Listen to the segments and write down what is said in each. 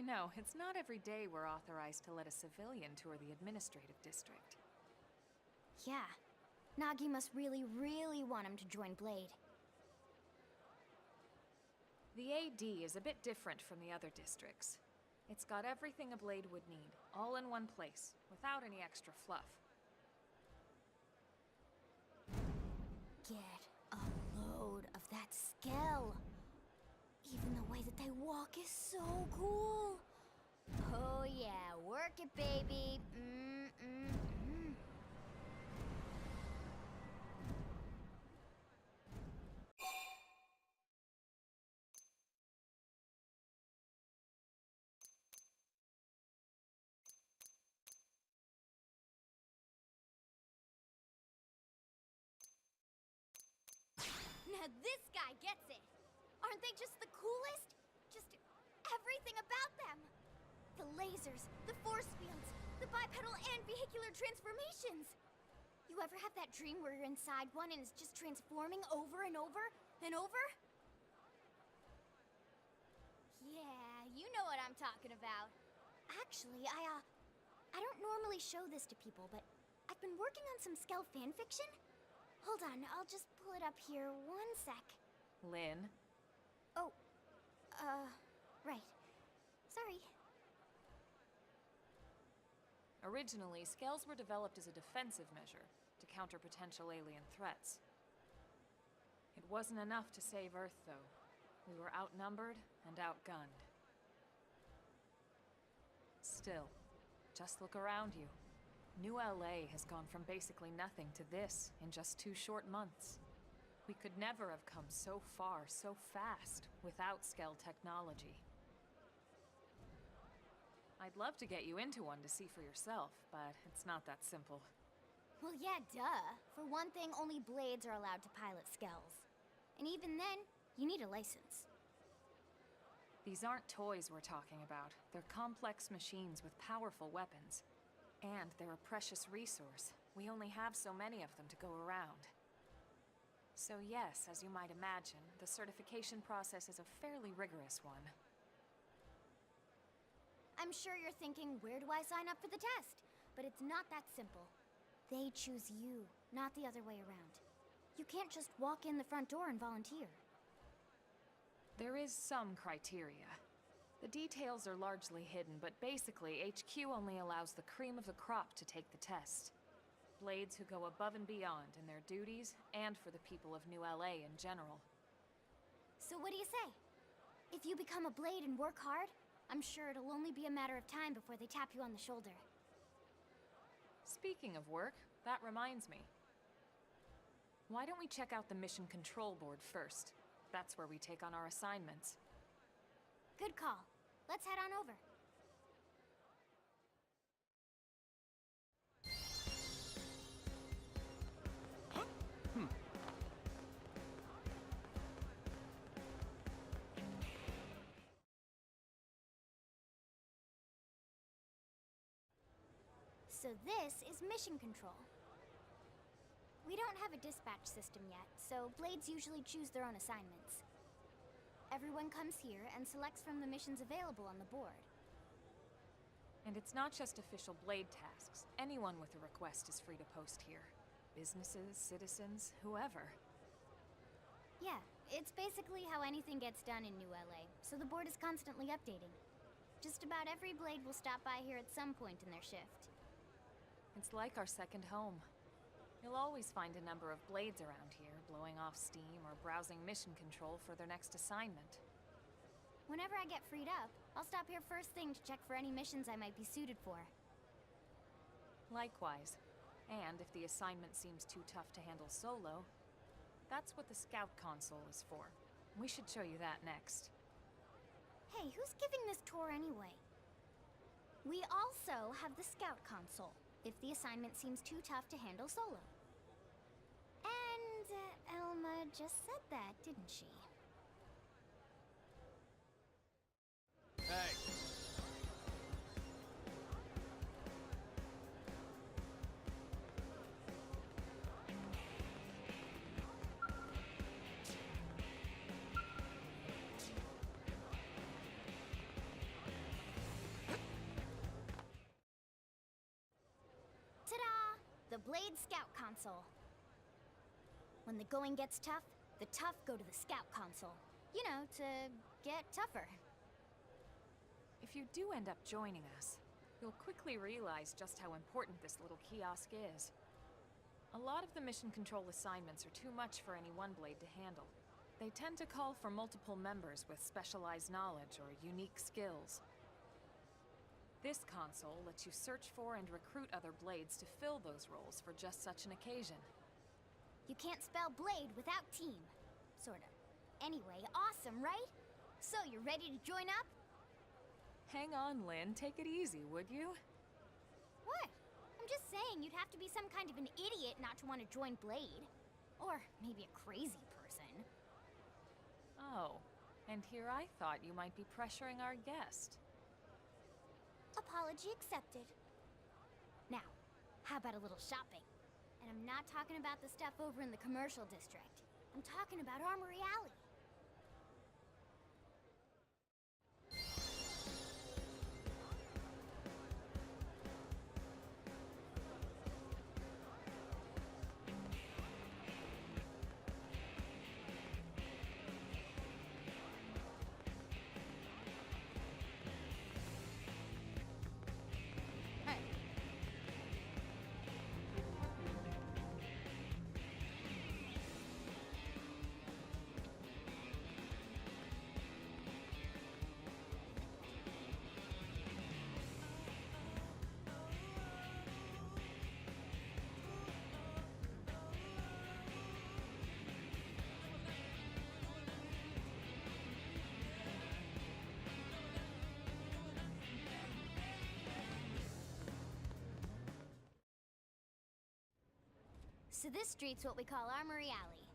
You know, it's not every day we're authorized to let a civilian tour the administrative district. Yeah. Nagi must really, really want him to join Blade. The AD is a bit different from the other districts. It's got everything a Blade would need, all in one place, without any extra fluff. Get a load of that scale. Even the way that they walk is so cool. Oh yeah, work it, baby. Now this guy gets it! Aren't they just the coolest? Just everything about them! The lasers, the force fields, the bipedal and vehicular transformations! You ever have that dream where you're inside one and it's just transforming over and over and over? Yeah, you know what I'm talking about. Actually, I don't normally show this to people, but I've been working on some Skell fanfiction. Hold on, I'll just pull it up here 1 sec. Lynn? Oh, right. Sorry. Originally, scales were developed as a defensive measure to counter potential alien threats. It wasn't enough to save Earth, though. We were outnumbered and outgunned. Still, just look around you. New LA has gone from basically nothing to this in just 2 short months. We could never have come so far, so fast, without Skell technology. I'd love to get you into one to see for yourself, but it's not that simple. Well, yeah, duh. For one thing, only Blades are allowed to pilot Skells. And even then, you need a license. These aren't toys we're talking about. They're complex machines with powerful weapons. And they're a precious resource. We only have so many of them to go around. So yes, as you might imagine, the certification process is a fairly rigorous one. I'm sure you're thinking, where do I sign up for the test? But it's not that simple. They choose you, not the other way around. You can't just walk in the front door and volunteer. There is some criteria. The details are largely hidden, but basically, HQ only allows the cream of the crop to take the test. Blades who go above and beyond in their duties, and for the people of New LA in general. So what do you say? If you become a Blade and work hard, I'm sure it'll only be a matter of time before they tap you on the shoulder. Speaking of work, that reminds me. Why don't we check out the Mission Control Board first? That's where we take on our assignments. Good call. Let's head on over. So this is Mission Control. We don't have a dispatch system yet, so Blades usually choose their own assignments. Everyone comes here and selects from the missions available on the board. And it's not just official Blade tasks. Anyone with a request is free to post here. Businesses, citizens, whoever. Yeah, it's basically how anything gets done in New LA, so the board is constantly updating. Just about every Blade will stop by here at some point in their shift. It's like our second home. You'll always find a number of Blades around here, blowing off steam or browsing mission control for their next assignment. Whenever I get freed up, I'll stop here first thing to check for any missions I might be suited for. Likewise. And if the assignment seems too tough to handle solo, that's what the Scout console is for. We should show you that next. Hey, who's giving this tour anyway? We also have the Scout console, if the assignment seems too tough to handle solo. And Elma just said that, didn't she? Hey! Ta-da! The Blade Scout Console. When the going gets tough, the tough go to the Scout Console. You know, to get tougher. If you do end up joining us, you'll quickly realize just how important this little kiosk is. A lot of the mission control assignments are too much for any one blade to handle. They tend to call for multiple members with specialized knowledge or unique skills. This console lets you search for and recruit other blades to fill those roles for just such an occasion. You can't spell blade without team. Sorta. Anyway, awesome, right? So, you ready to join up? Hang on, Lynn. Take it easy, would you? What? I'm just saying you'd have to be some kind of an idiot not to want to join Blade. Or maybe a crazy person. Oh, and here I thought you might be pressuring our guest. Apology accepted. Now, how about a little shopping? And I'm not talking about the stuff over in the commercial district. I'm talking about Armory Alley. So this street's what we call Armory Alley.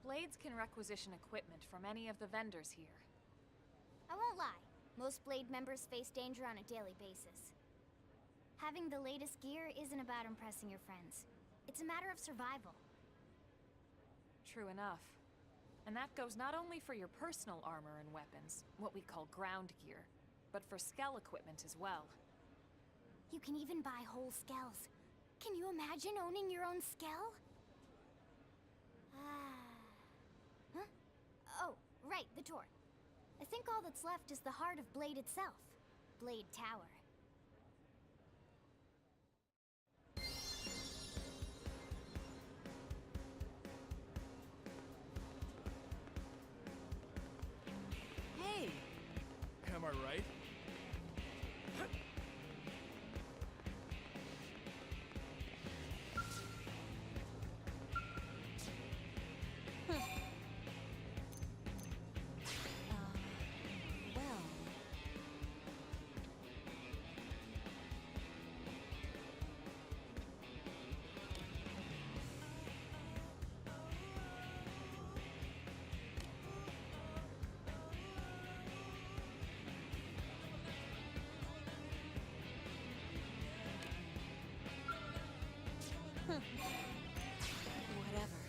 Blades can requisition equipment from any of the vendors here. I won't lie, most Blade members face danger on a daily basis. Having the latest gear isn't about impressing your friends. It's a matter of survival. True enough. And that goes not only for your personal armor and weapons, what we call ground gear, but for skell equipment as well. You can even buy whole skells. Can you imagine owning your own skell? Huh? Oh, right, the tour. I think all that's left is the heart of Blade itself. Blade Tower. Hey! Am I right? Whatever.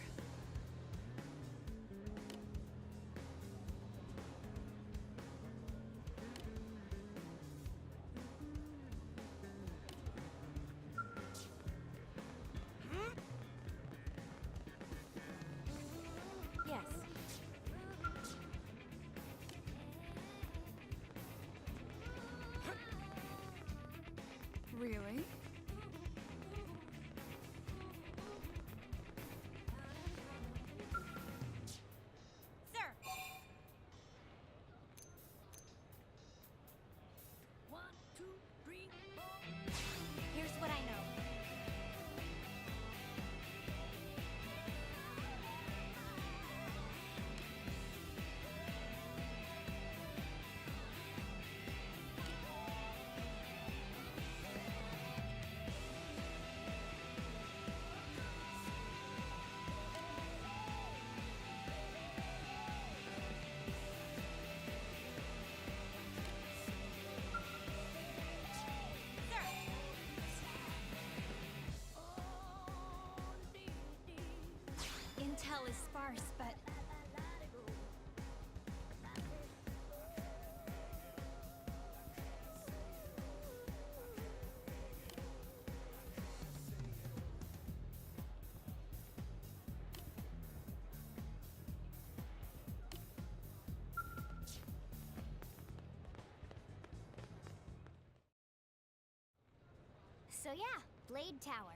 Yes. Really? Sir! One, two, three, four. Here's what I know. So yeah, Blade Tower.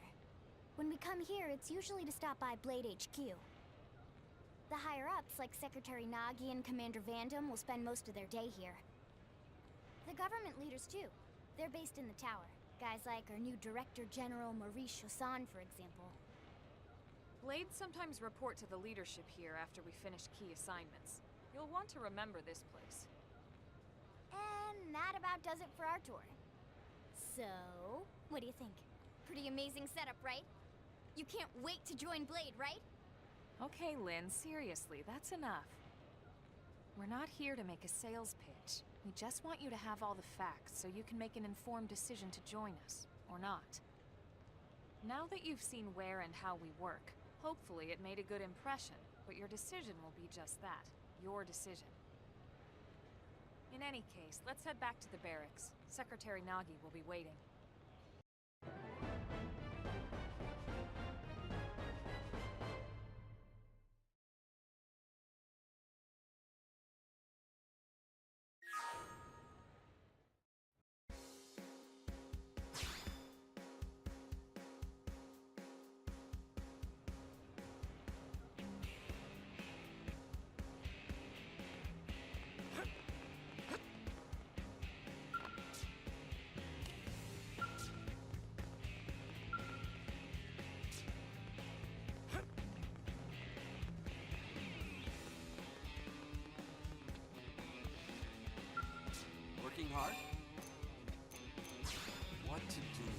When we come here, it's usually to stop by Blade HQ. The higher-ups, like Secretary Nagi and Commander Vandam, will spend most of their day here. The government leaders, too. They're based in the tower. Guys like our new Director General Maurice Chosan, for example. Blades sometimes report to the leadership here after we finish key assignments. You'll want to remember this place. And that about does it for our tour. So, what do you think? Pretty amazing setup, right? You can't wait to join Blade, right? Okay, Lynn, seriously, that's enough. We're not here to make a sales pitch. We just want you to have all the facts so you can make an informed decision to join us, or not. Now that you've seen where and how we work, hopefully it made a good impression, but your decision will be just that, your decision. In any case, let's head back to the barracks. Secretary Nagi will be waiting. Working hard? What to do?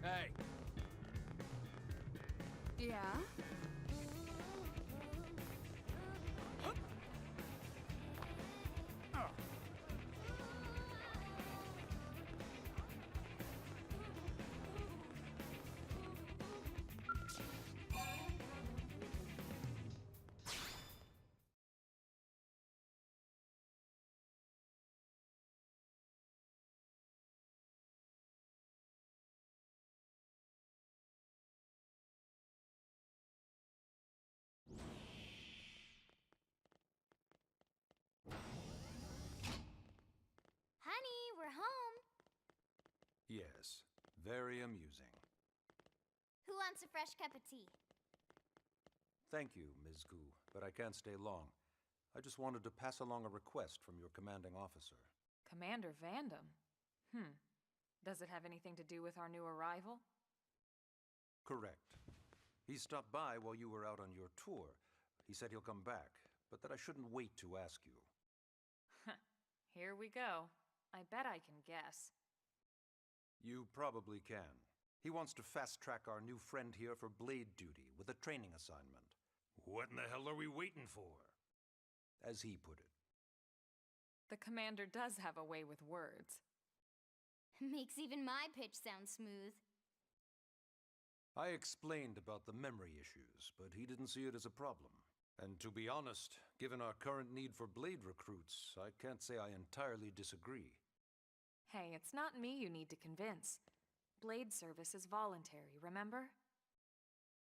Hey, Yeah? Honey, we're home. Yes, very amusing. Who wants a fresh cup of tea? Thank you, Ms. Gu, but I can't stay long. I just wanted to pass along a request from your commanding officer. Commander Vandam? Does it have anything to do with our new arrival? Correct. He stopped by while you were out on your tour. He said he'll come back, but that I shouldn't wait to ask you. Here we go. I bet I can guess. You probably can. He wants to fast-track our new friend here for blade duty with a training assignment. What in the hell are we waiting for? As he put it. The commander does have a way with words. Makes even my pitch sound smooth. I explained about the memory issues, but he didn't see it as a problem. And to be honest, given our current need for blade recruits, I can't say I entirely disagree. Hey, it's not me you need to convince. Blade service is voluntary, remember?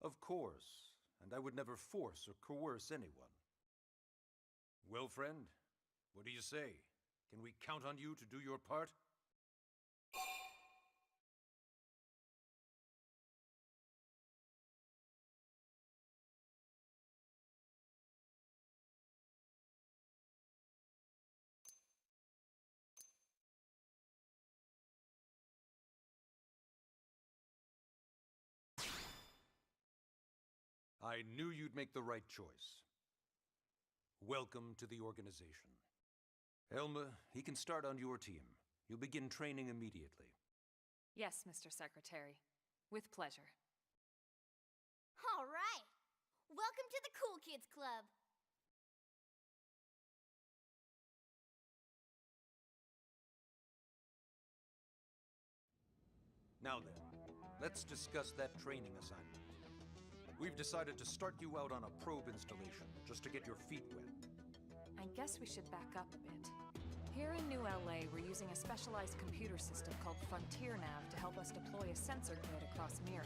Of course, and I would never force or coerce anyone. Well, friend, what do you say? Can we count on you to do your part? I knew you'd make the right choice. Welcome to the organization. Elma, he can start on your team. You'll begin training immediately. Yes, Mr. Secretary. With pleasure. All right. Welcome to the Cool Kids Club. Now then, let's discuss that training assignment. We've decided to start you out on a probe installation, just to get your feet wet. I guess we should back up a bit. Here in New LA, we're using a specialized computer system called Frontier Nav to help us deploy a sensor grid across Mira.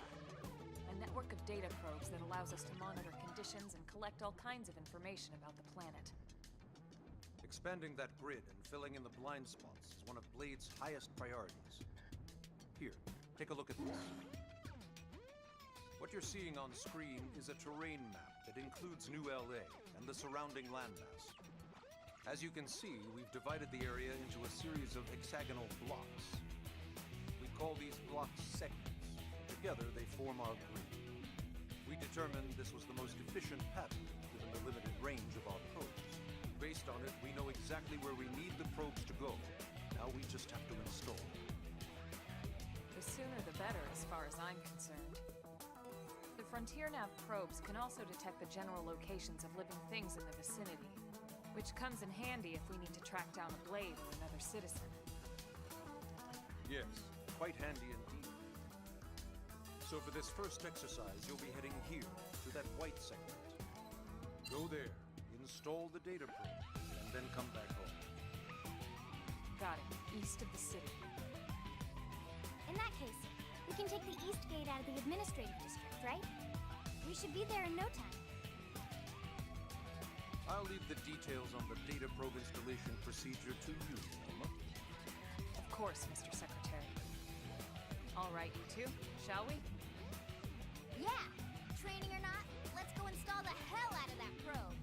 A network of data probes that allows us to monitor conditions and collect all kinds of information about the planet. Expanding that grid and filling in the blind spots is one of Blade's highest priorities. Here, take a look at this. What you're seeing on screen is a terrain map that includes New LA and the surrounding landmass. As you can see, we've divided the area into a series of hexagonal blocks. We call these blocks segments. Together, they form our grid. We determined this was the most efficient pattern, given the limited range of our probes. Based on it, we know exactly where we need the probes to go. Now we just have to install them. The sooner the better, as far as I'm concerned. The Frontier Nav probes can also detect the general locations of living things in the vicinity, which comes in handy if we need to track down a Blade or another citizen. Yes, quite handy indeed. So for this first exercise, you'll be heading here, to that white segment. Go there, install the data probe, and then come back home. Got it. East of the city. In that case, we can take the east gate out of the administrative district, right? We should be there in no time. I'll leave the details on the data probe installation procedure to you, Emma. Of course, Mr. Secretary. All right, you two, shall we? Yeah! Training or not, let's go install the hell out of that probe!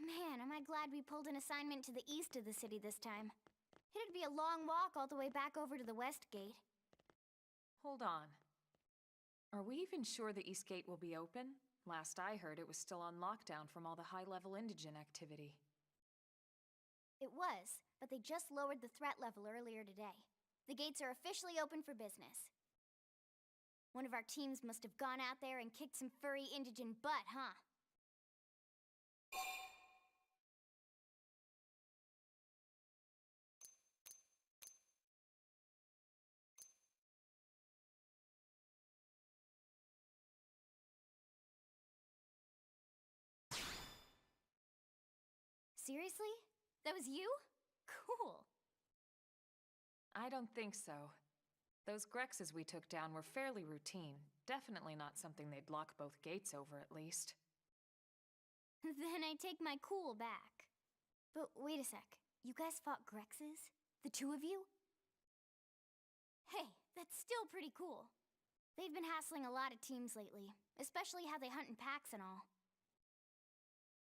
Man, am I glad we pulled an assignment to the east of the city this time. It'd be a long walk all the way back over to the west gate. Hold on. Are we even sure the East Gate will be open? Last I heard, it was still on lockdown from all the high-level indigent activity. It was, but they just lowered the threat level earlier today. The gates are officially open for business. One of our teams must have gone out there and kicked some furry indigent butt, huh? Seriously? That was you? Cool. I don't think so. Those Grexes we took down were fairly routine. Definitely not something they'd lock both gates over, at least. Then I take my cool back. But wait a sec. You guys fought Grexes? The two of you? Hey, that's still pretty cool. They've been hassling a lot of teams lately, especially how they hunt in packs and all.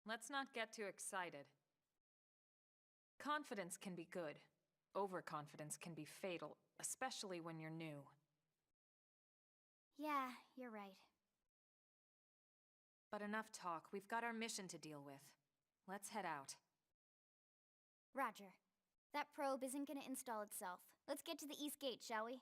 Let's not get too excited. Confidence can be good. Overconfidence can be fatal, especially when you're new. Yeah, you're right. But enough talk. We've got our mission to deal with. Let's head out. Roger. That probe isn't gonna install itself. Let's get to the East Gate, shall we?